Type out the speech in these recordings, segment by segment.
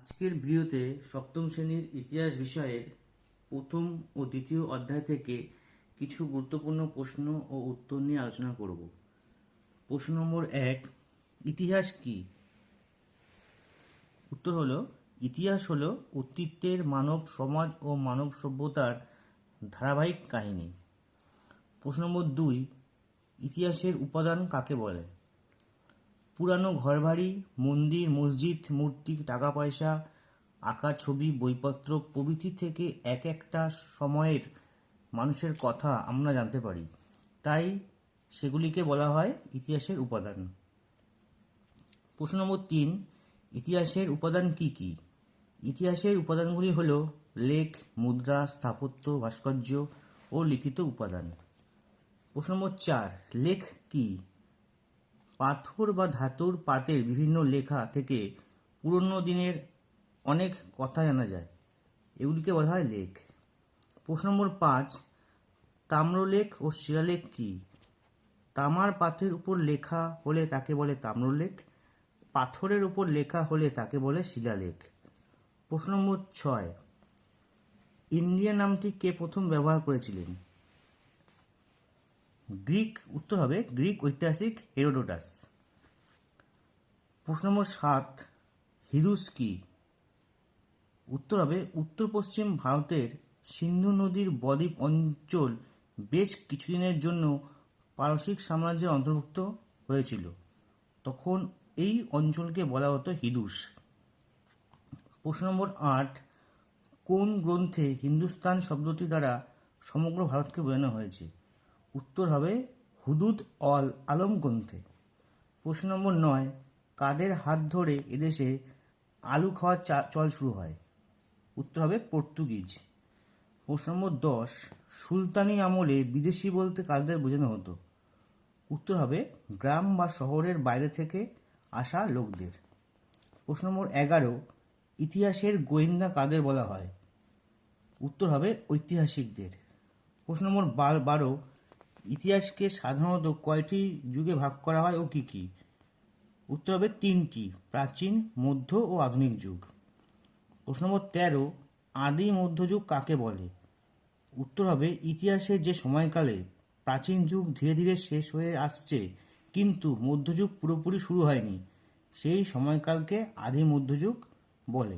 আজকের ভিডিওতে সপ্তম শ্রেণীর ইতিহাস বিষয়ের প্রথম ও দ্বিতীয় অধ্যায় থেকে কিছু গুরুত্বপূর্ণ প্রশ্ন ও উত্তর নিয়ে আলোচনা করব। প্রশ্ন নম্বর 1, ইতিহাস কি? উত্তর হলো, ইতিহাস হলো অতীতের মানব সমাজ ও মানব সভ্যতার ধারাবাহিক কাহিনী। প্রশ্ন নম্বর 2, ইতিহাসের উপাদান কাকে বলে? পুরানো ঘরবাড়ি, মন্দির, মসজিদ, মূর্তি, টাকা পয়সা, আঁকা ছবি, বইপত্র প্রভৃতি থেকে এক একটা সময়ের মানুষের কথা আমরা জানতে পারি, তাই সেগুলিকে বলা হয় ইতিহাসের উপাদান। প্রশ্ন নম্বর 3, ইতিহাসের উপাদান কি কি? ইতিহাসের উপাদানগুলি হল লেখ, মুদ্রা, স্থাপত্য, ভাস্কর্য ও লিখিত উপাদান। প্রশ্ন নম্বর 4, লেখ কি? পাথর বা ধাতুর পাতের বিভিন্ন লেখা থেকে পুরনো দিনের অনেক কথা জানা যায়, এগুলিকে বলা হয় লেখ। প্রশ্ন নম্বর 5, তাম্রলেখ ও শিলালেখ কি? তামার পাতের উপর লেখা হলে তাকে বলে তাম্রলেখ, পাথরের উপর লেখা হলে তাকে বলে শিলালেখ। প্রশ্ন নম্বর 6, ইন্ডিয়া নামটি কে প্রথম ব্যবহার করেছিলেন? উত্তর হবে গ্রিক ঐতিহাসিক হেরোডোটাস। প্রশ্ন নম্বর 7, হিরুস কি? উত্তর হবে উত্তর পশ্চিম ভারতের সিন্ধু নদীর বদ্বীপ অঞ্চল বেশ কিছুদিনের জন্য পারসিক সাম্রাজ্যের অন্তর্ভুক্ত হয়েছিল, তখন এই অঞ্চলকে বলা হতো হিদুস। প্রশ্ন নম্বর 8, কোন গ্রন্থে হিন্দুস্তান শব্দটি দ্বারা সমগ্র ভারতকে বোঝানো হয়েছে? উত্তর হবে হুদুদ অল আলম গ্রন্থে। প্রশ্ন নম্বর 9, কাদের হাত ধরে এদেশে আলু খাওয়ার চল শুরু হয়? উত্তর হবে পর্তুগিজ। প্রশ্ন নম্বর 10, সুলতানি আমলে বিদেশি বলতে কাদের বোঝানো হতো? উত্তর হবে গ্রাম বা শহরের বাইরে থেকে আসা লোকদের। প্রশ্ন নম্বর 11, ইতিহাসের গোয়েন্দা কাদের বলা হয়? উত্তর হবে ঐতিহাসিকদের। প্রশ্ন নম্বর 12, ইতিহাসকে সাধারণত কয়টি যুগে ভাগ করা হয় ও কি কি? উত্তর হবে 3টি, প্রাচীন, মধ্য ও আধুনিক যুগ। প্রশ্ন নম্বর 13, আদি মধ্যযুগ কাকে বলে? উত্তর হবে ইতিহাসের যে সময়কালে প্রাচীন যুগ ধীরে ধীরে শেষ হয়ে আসছে কিন্তু মধ্যযুগ পুরোপুরি শুরু হয়নি, সেই সময়কালকে আদি মধ্যযুগ বলে।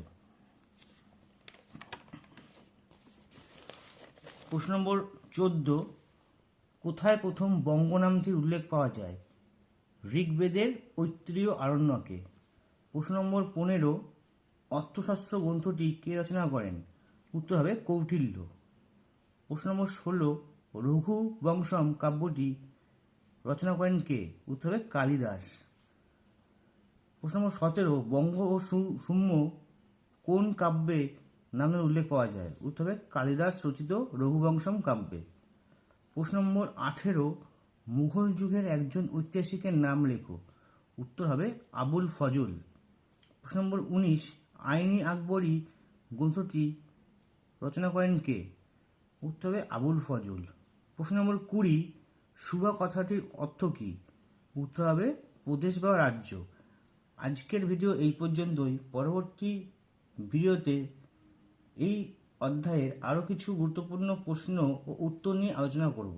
প্রশ্ন নম্বর 14, কোথায় প্রথম বঙ্গ নামটির উল্লেখ পাওয়া যায়? ঋগ্বেদের ঐত্রেয়ী আরণ্যকে। প্রশ্ন নম্বর 15, অর্থশাস্ত্র গ্রন্থটি কে রচনা করেন? উত্তর হবে কৌটিল্য। প্রশ্ন নম্বর 16, রঘুবংশম কাব্যটি রচনা করেন কে? উত্তর হবে কালিদাস। প্রশ্ন নম্বর 17, বঙ্গ ও সুম্য কোন কাব্যে নামের উল্লেখ পাওয়া যায়? উত্তর হবে কালিদাস রচিত রঘুবংশম কাব্যে। প্রশ্ন নম্বর 18, মুঘল যুগের একজন ঐতিহাসিকের নাম লেখো। উত্তর হবে আবুল ফজল। প্রশ্ন নম্বর 19, আইনি আকবরী গ্রন্থটি রচনা করেন কে? উত্তর হবে আবুল ফজল। প্রশ্ন নম্বর 20, সুবা কথাটির অর্থ কী? উত্তর হবে প্রদেশ বা রাজ্য। আজকের ভিডিও এই পর্যন্তই। পরবর্তী ভিডিওতে এই অধ্যায়ের আরও কিছু গুরুত্বপূর্ণ প্রশ্ন ও উত্তর নিয়ে আলোচনা করব।